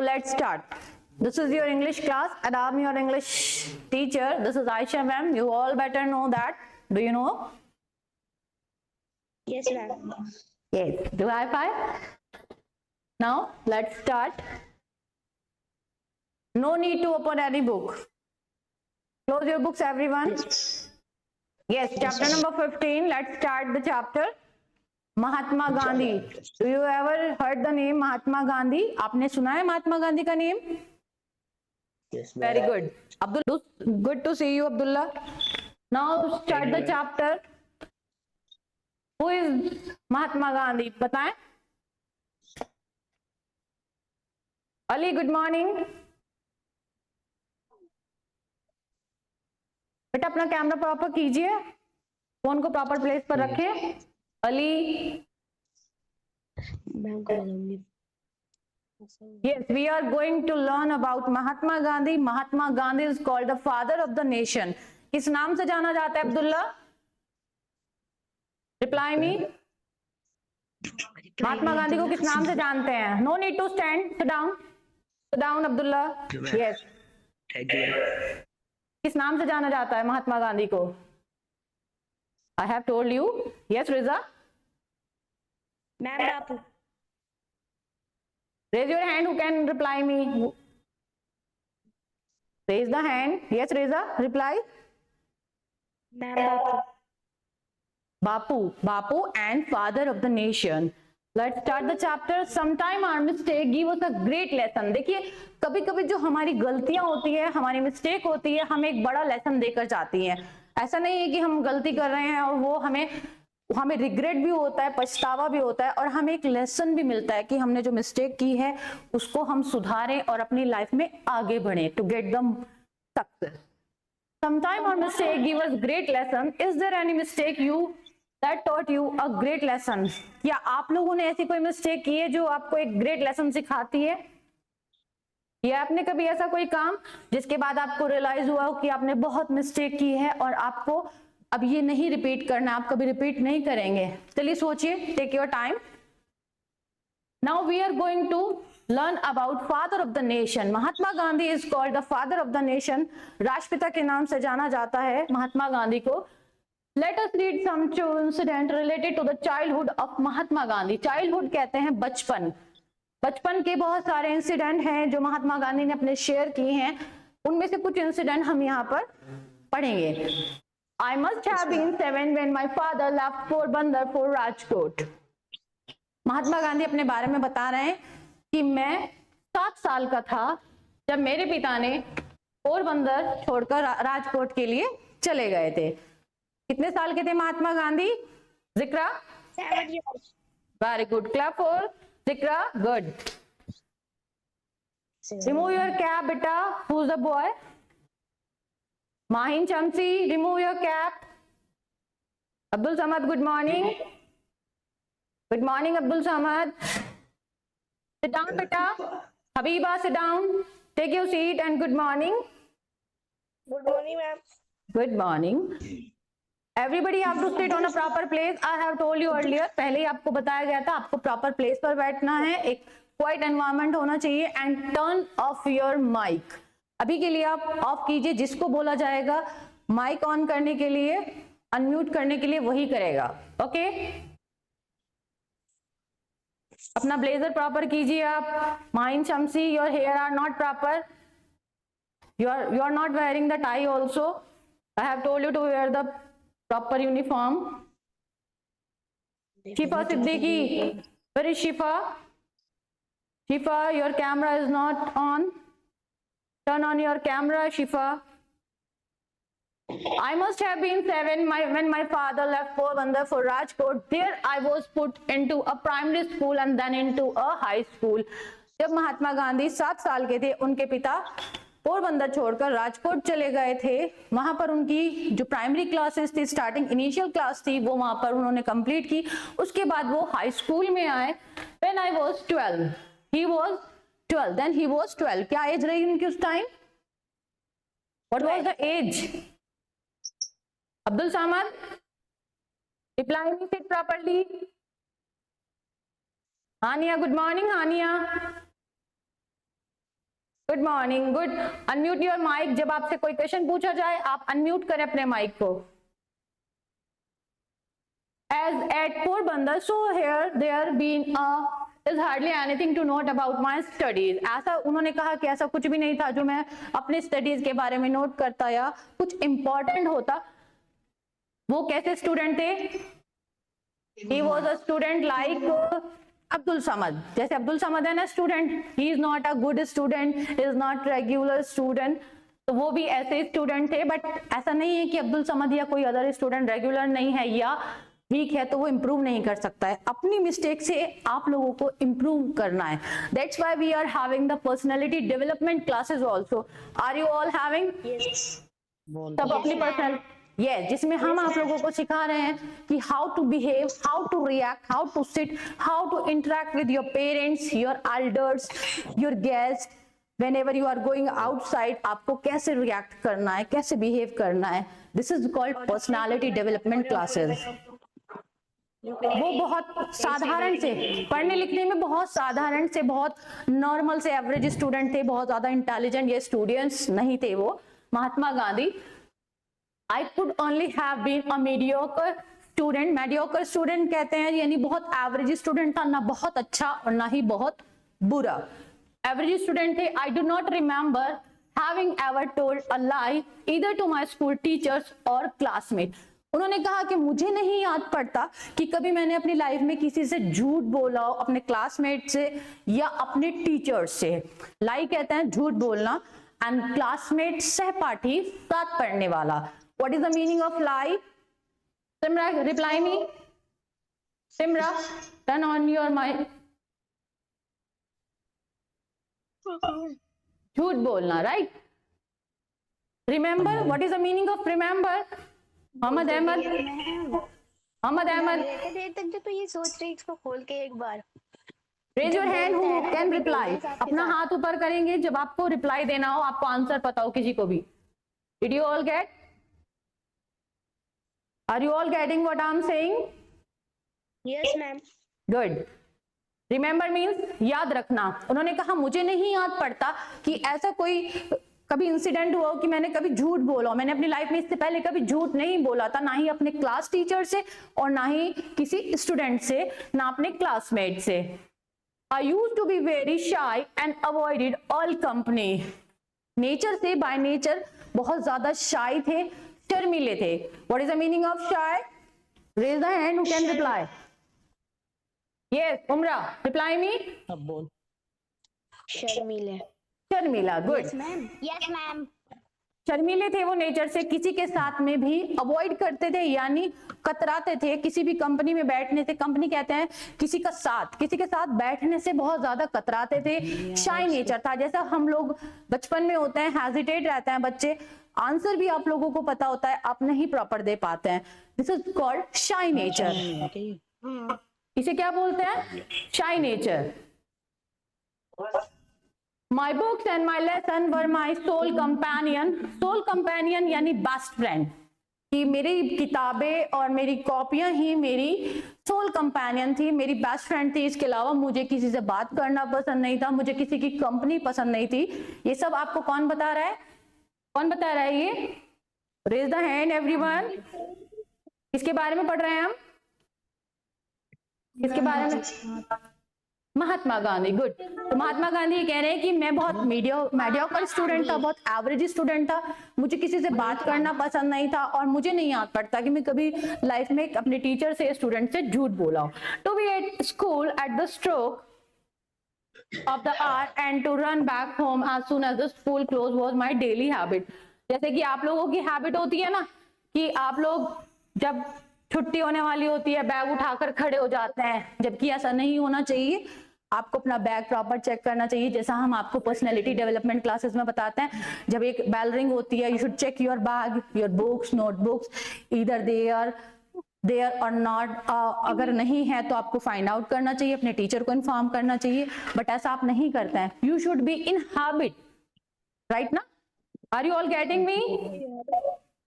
let's start. This is your English class and I'm your English teacher. This is Aisha ma'am. You all better know that. Do you know? Yes, ma'am. Yes. Do high five. Now let's start. No need to open any book. Close your books, everyone. Yes, chapter number 15. Let's start the chapter. Mahatma Gandhi. Do you ever heard the name Mahatma Gandhi? आपने सुना है महात्मा गांधी का name? Yes, Very good. Abdul, good to see you, Abdullah. Now start the chapter. Who is Mahatma Gandhi? बताएं. Ali, good morning. बेटा अपना camera proper कीजिए, phone को proper place पर रखें. Ali. Yes, we are going to learn about Mahatma Gandhi. Mahatma Gandhi is called the father of the nation. किस नाम से जाना जाता है अब्दुल्ला? Reply me. महात्मा गांधी को किस नाम से जानते हैं? No need to stand. Sit down. Sit down, Abdullah. Yes. किस नाम से जाना जाता है महात्मा गांधी को? I have told you. Yes, Riza. Ma'am, Bapu. Raise your hand who can reply me. Raise the hand. Yes, Riza. Reply. Ma'am, Bapu. Bapu. Bapu and father of the nation. Let's start the chapter. Sometime our mistake give us a great lesson. देखिए कभी कभी जो हमारी गलतियां होती है, हमारी mistake होती है, हमें एक बड़ा लेसन देकर जाती है. ऐसा नहीं है कि हम गलती कर रहे हैं और वो हमें रिग्रेट भी होता है, पछतावा भी होता है और हमें एक लेसन भी मिलता है कि हमने जो मिस्टेक की है उसको हम सुधारें और अपनी लाइफ में आगे बढ़ें to get the success. Sometime our mistake give us great lesson. Is there any mistake that taught you a great lesson? क्या आप लोगों ने ऐसी कोई मिस्टेक की है जो आपको एक ग्रेट लेसन सिखाती है? या आपने कभी ऐसा कोई काम जिसके बाद आपको रियलाइज हुआ हो कि आपने बहुत मिस्टेक की है और आपको अब ये नहीं रिपीट करना, आप कभी रिपीट नहीं करेंगे? चलिए सोचिए, take your time. Now we are going to learn about father of the nation. Mahatma Gandhi is called the father of the nation. राष्ट्रपिता के नाम से जाना जाता है महात्मा गांधी को. Let us read some incident related to the childhood of Mahatma Gandhi. Childhood कहते हैं बचपन. बचपन के बहुत सारे इंसिडेंट हैं जो महात्मा गांधी ने अपने शेयर किए हैं. उनमें से कुछ इंसिडेंट हम यहाँ पर पढ़ेंगे. I must have been 7 when my father left Porbandar for Rajkot. Mahatma Gandhi अपने बारे में बता रहे हैं कि मैं 7 साल का था जब मेरे पिता ने पोरबंदर छोड़कर राजकोट के लिए चले गए थे. कितने साल के थे Mahatma Gandhi? Zikra? 7 years. Very good. Clap for Zikra. Good. Remove your cap बेटा. Who is the boy? Mahin Shamsi, remove your cap. Abdul Samad, good morning. Good morning Abdul Samad. Sit down बेटा. Habiba, sit down. Take your seat and good morning. Good morning, ma'am. Good morning. Everybody have to sit on a proper place. I have told you earlier. पहले ही आपको बताया गया था आपको proper place पर बैठना है, एक क्वाइट एनवायरनमेंट होना चाहिए. And turn off your mic. अभी के लिए आप ऑफ कीजिए. जिसको बोला जाएगा माइक ऑन करने के लिए, अनम्यूट करने के लिए, वही करेगा. ओके. अपना ब्लेजर प्रॉपर कीजिए आप. माइन Shamsi, your hair are not proper. You are not wearing the tie also. I have told you to wear the proper uniform. Shifa Siddiqui, where is Shifa? Shifa, your camera is not on. Turn on your camera, Shifa. I must have been 7 when my father left Porbandar for Rajkot. There I was put into a primary school and then into a high school. जब महात्मा गांधी 7 साल के थे, उनके पिता पोरबंदर छोड़कर राजकोट चले गए थे. वहां पर उनकी जो प्राइमरी क्लासेस थी, स्टार्टिंग इनिशियल क्लास थी, वो वहां पर उन्होंने कंप्लीट की. उसके बाद वो हाई स्कूल में आए. When I was 12, he was 12. Then he was 12. क्या एज रही उनकी उस time? What was the age? Abdul Samad, reply me, sit properly. Hania, good morning, Hania. Good morning, good. Unmute your mic. जब आपसे कोई question पूछा जाए आप अनम्यूट करें अपने माइक को। As at Porbandar, so here there been is hardly anything to note about my studies. ऐसा उन्होंने कहा कि ऐसा कुछ भी नहीं था जो मैं अपने स्टडीज के बारे में नोट करता या कुछ इम्पोर्टेंट होता। वो कैसे स्टूडेंट थे? He was a student like Abdul Samad. जैसे अब्दुल समद है ना student, he is not a good student, is not regular student, तो वो भी ऐसे स्टूडेंट थे। बट ऐसा नहीं है कि अब्दुल समद या कोई अदर स्टूडेंट रेगुलर नहीं है या वीक है तो वो इम्प्रूव नहीं कर सकता है। अपनी मिस्टेक से आप लोगों को इम्प्रूव करना है। That's why we are having the personality development classes also. Are you all having? तब अपनी पर्सनल जिसमें हम आप लोगों को सिखा रहे हैं कि how to behave, how to react, how to sit, how to interact with your parents, your elders, your guest, whenever you are going outside आपको कैसे रिएक्ट करना है, कैसे बिहेव करना है। This is called personality development classes. वो बहुत साधारण से, पढ़ने लिखने में बहुत साधारण से, बहुत नॉर्मल से एवरेज स्टूडेंट थे, बहुत ज्यादा इंटेलिजेंट ये स्टूडेंट्स नहीं थे वो। Mahatma Gandhi, I could only have been a mediocre student। mediocre student कहते हैं यानी बहुत एवरेज स्टूडेंट था, ना बहुत अच्छा और ना ही बहुत बुरा, एवरेज स्टूडेंट थे। I do not remember having ever told a lie either to my school teachers or classmates। उन्होंने कहा कि मुझे नहीं याद पड़ता कि कभी मैंने अपनी लाइफ में किसी से झूठ बोला हो, अपने क्लासमेट से या अपने टीचर से। लाई कहते हैं झूठ बोलना, एंड क्लासमेट सहपाठी, साथ पढ़ने वाला। What is the meaning of lie? Simra, reply me. Simra, turn on your mic. झूठ बोलना, right? Remember, what is the meaning of remember? Mohammad Ahmad, Mohammad Ahmad, देर तक जो तो ये सोच रही इसको खोल के एक बार। raise your hand who can reply। अपना हाथ ऊपर करेंगे जब आपको रिप्लाई देना हो, आपको आंसर पता हो किसी को भी। Did you all get? Are you all getting what I'm saying? Yes ma'am। Good। Remember means याद रखना। उन्होंने कहा मुझे नहीं याद पड़ता कि ऐसा कोई कभी इंसिडेंट हुआ हो कि मैंने कभी झूठ बोला। मैंने अपनी लाइफ में इससे पहले कभी झूठ नहीं बोला था, ना ही अपने क्लास टीचर से और ना ही किसी स्टूडेंट से, ना अपने क्लासमेट से। I used to be very shy and avoided all company। Nature से, बाय नेचर बहुत ज्यादा शाई थे, शर्मीले थे। What is the meaning of shy? Raise the hand who can reply. Yes, Umra, reply me. अब बोल। शर्मीले। शर्मीला, good. Yes ma'am। Yes ma'am। शर्मीले थे वो नेचर से, किसी के साथ में भी अवॉइड करते थे यानी कतराते थे। किसी भी कंपनी में बैठने से, कंपनी कहते हैं किसी का साथ, किसी के साथ बैठने से बहुत ज्यादा कतराते थे। शाई नेचर था, जैसा हम लोग बचपन में होते हैं, हेजिटेट रहते हैं बच्चे, आंसर भी आप लोगों को पता होता है, आप नहीं प्रॉपर दे पाते हैं। दिस इज कॉल्ड शाई नेचर। इसे क्या बोलते हैं? शाई nature. My books and my lesson were my sole companion। Sole companion यानी बेस्ट फ्रेंड, कि मेरी किताबें और मेरी कॉपियां ही मेरी सोल कंपेनियन थी, मेरी बेस्ट फ्रेंड थी। इसके अलावा मुझे किसी से बात करना पसंद नहीं था, मुझे किसी की कंपनी पसंद नहीं थी। ये सब आपको कौन बता रहा है? कौन बता रहा है ये? Raise the hand everyone. किसके बारे में पढ़ रहे हैं हम? किसके बारे में? महात्मा गांधी, गुड। तो महात्मा गांधी ये कह रहे हैं कि मैं बहुत मेडियोकर स्टूडेंट था, बहुत एवरेज स्टूडेंट था, मुझे किसी से बात करना पसंद नहीं था और मुझे नहीं याद पड़ता कि मैं कभी लाइफ में अपने टीचर से, स्टूडेंट से झूठ बोला हूं। To be at school at the stroke of the hour and to run back home as soon as the school closed was my daily habit। जैसे कि आप लोगों की हैबिट होती है ना कि आप लोग जब छुट्टी होने वाली होती है बैग उठाकर खड़े हो जाते हैं, जबकि ऐसा नहीं होना चाहिए। आपको अपना बैग प्रॉपर चेक करना चाहिए, जैसा हम आपको पर्सनैलिटी डेवलपमेंट क्लासेस में बताते हैं। जब एक बेल रिंग होती है, you should check your bag, your books, notebooks, either they are there or not. अगर नहीं है तो आपको फाइंड आउट करना चाहिए, अपने टीचर को इन्फॉर्म करना चाहिए, बट ऐसा आप नहीं करते हैं। You should be in habit, right ना? Are you all getting me?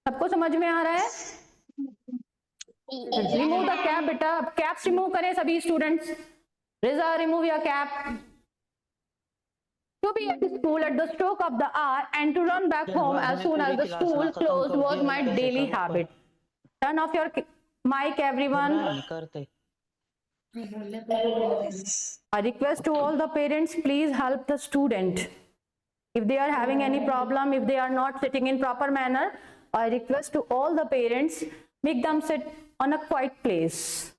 सबको समझ में आ रहा है? रिमूव द कैप बेटा, कैप्स रिमूव करें सभी students. Riza, remove your cap. To be at school at the stroke of the hour and to run back home as soon as the school closed was my daily habit. Turn off your mic, everyone. करते A request to all the parents, please help the student. If they are having any problem, if they are not sitting in proper manner, I request to all the parents, make them sit on a quiet place.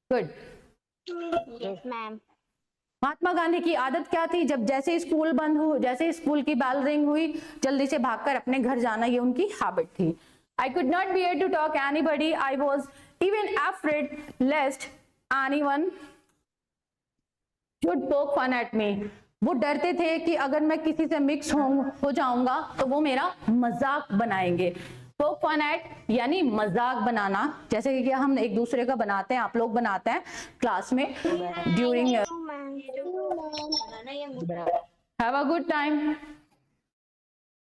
Good. Yes, ma'am. Mahatma Gandhi की आदत क्या थी? जब जैसे ही school बंद हुई, जैसे ही school की बेल रिंग हुई, जल्दी से भागकर अपने घर जाना, ये उनकी हैबिट थी. I could not bear to talk anybody. I was even afraid lest anyone should poke fun at me. वो डरते थे कि अगर मैं किसी से मिक्स हो जाऊंगा तो वो मेरा मजाक बनाएंगे. पोक फन एट यानी मजाक बनाना, जैसे कि हम एक दूसरे का बनाते हैं, आप लोग बनाते हैं क्लास में during. No, ma'am. Have a good time.